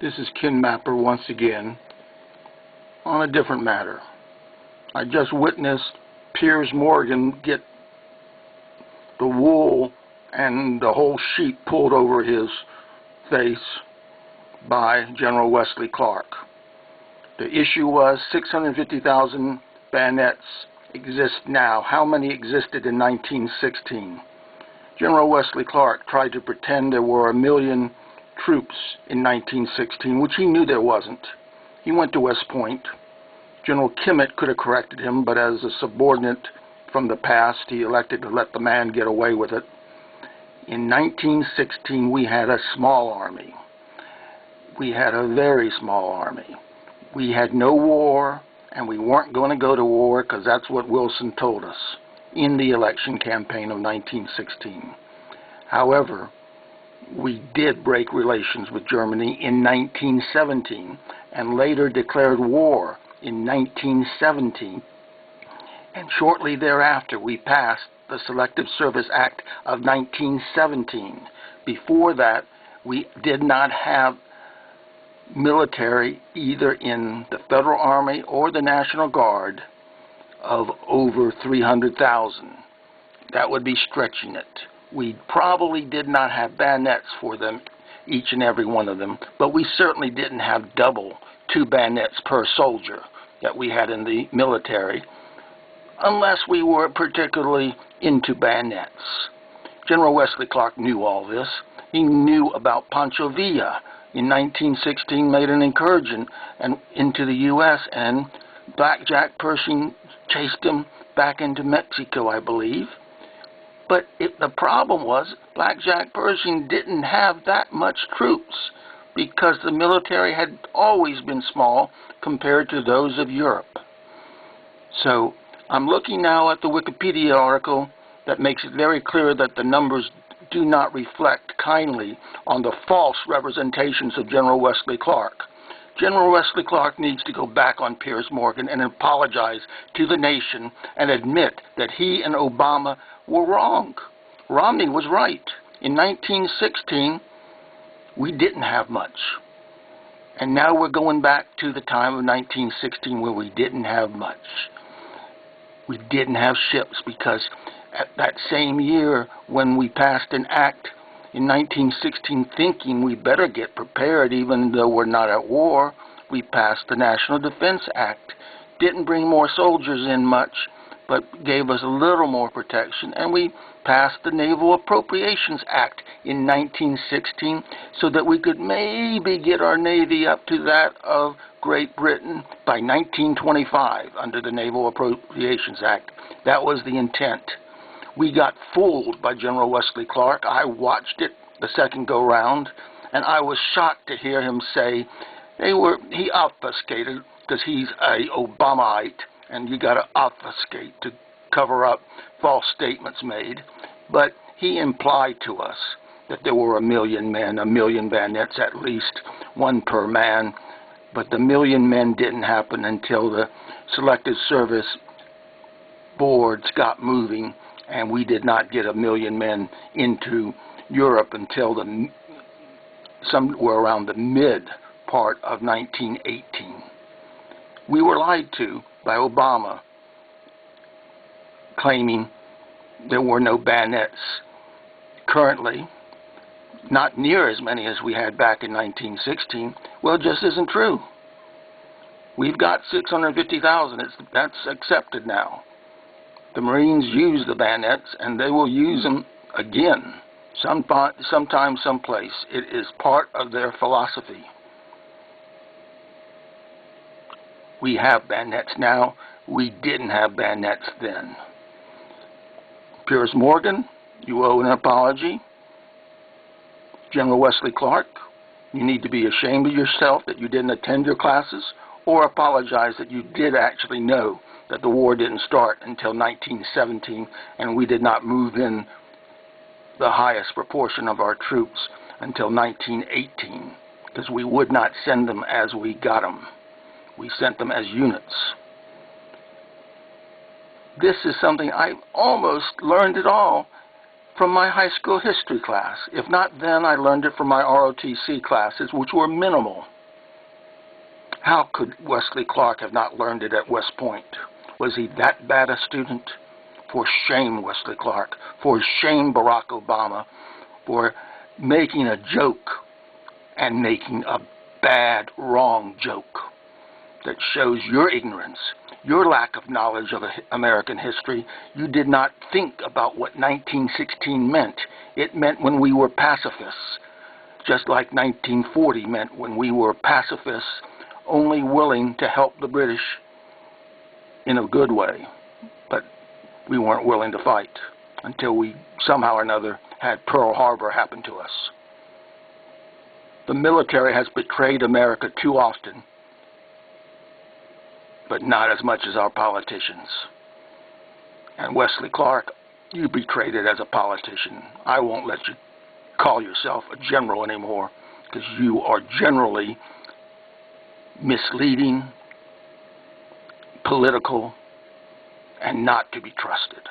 This is Kin Mapper once again on a different matter. I just witnessed Piers Morgan get the wool and the whole sheet pulled over his face by General Wesley Clark. The issue was 650,000 bayonets exist now. How many existed in 1916? General Wesley Clark tried to pretend there were 1 million troops in 1916, which he knew there wasn't. He went to West Point. General Kimmitt could have corrected him, but as a subordinate from the past, he elected to let the man get away with it. In 1916, we had a small army. We had a very small army. We had no war, and we weren't going to go to war because that's what Wilson told us in the election campaign of 1916. However, we did break relations with Germany in 1917 and later declared war in 1917. And shortly thereafter, we passed the Selective Service Act of 1917. Before that, we did not have military either in the Federal Army or the National Guard of over 300,000. That would be stretching it. We probably did not have bayonets for them, each and every one of them, but we certainly didn't have double 2 bayonets per soldier that we had in the military, unless we were particularly into bayonets. General Wesley Clark knew all this. He knew about Pancho Villa. In 1916, made an incursion into the U.S., and Black Jack Pershing chased him back into Mexico, I believe. But the problem was Black Jack Pershing didn't have that much troops because the military had always been small compared to those of Europe. So I'm looking now at the Wikipedia article that makes it very clear that the numbers do not reflect kindly on the false representations of General Wesley Clark. General Wesley Clark needs to go back on Piers Morgan and apologize to the nation and admit that he and Obama were wrong. Romney was right. In 1916, we didn't have much. And now we're going back to the time of 1916 where we didn't have much. We didn't have ships because at that same year when we passed an act in 1916 thinking we better get prepared even though we're not at war, we passed the National Defense Act. Didn't bring more soldiers in much, but gave us a little more protection, and we passed the Naval Appropriations Act in 1916 so that we could maybe get our Navy up to that of Great Britain by 1925 under the Naval Appropriations Act. That was the intent. We got fooled by General Wesley Clark. I watched it the second go-round, and I was shocked to hear him say he obfuscated because he's a Obamaite, and you got to obfuscate to cover up false statements made. But he implied to us that there were 1 million men, 1 million bayonets, at least 1 per man. But the 1 million men didn't happen until the Selective Service boards got moving, and we did not get 1 million men into Europe until somewhere around the mid part of 1918. We were lied to by Obama, claiming there were no bayonets. Currently, not near as many as we had back in 1916. Well, it just isn't true. We've got 650,000. That's accepted now. The Marines use the bayonets, and they will use them again, sometime, someplace. It is part of their philosophy. We have bayonets now. We didn't have bayonets then. Piers Morgan, you owe an apology. General Wesley Clark, you need to be ashamed of yourself that you didn't attend your classes, or apologize that you did actually know that the war didn't start until 1917, and we did not move in the highest proportion of our troops until 1918, because we would not send them as we got them. We sent them as units. This is something I almost learned it all from my high school history class. If not then, I learned it from my ROTC classes, which were minimal. How could Wesley Clark have not learned it at West Point? Was he that bad a student? For shame, Wesley Clark. For shame, Barack Obama, for making a joke and making a bad, wrong joke that shows your ignorance, your lack of knowledge of American history. You did not think about what 1916 meant. It meant when we were pacifists, just like 1940 meant when we were pacifists, only willing to help the British in a good way. But we weren't willing to fight until we somehow or another had Pearl Harbor happen to us. The military has betrayed America too often, but not as much as our politicians. And Wesley Clark, you betrayed it as a politician. I won't let you call yourself a general anymore, because you are generally misleading, political, and not to be trusted.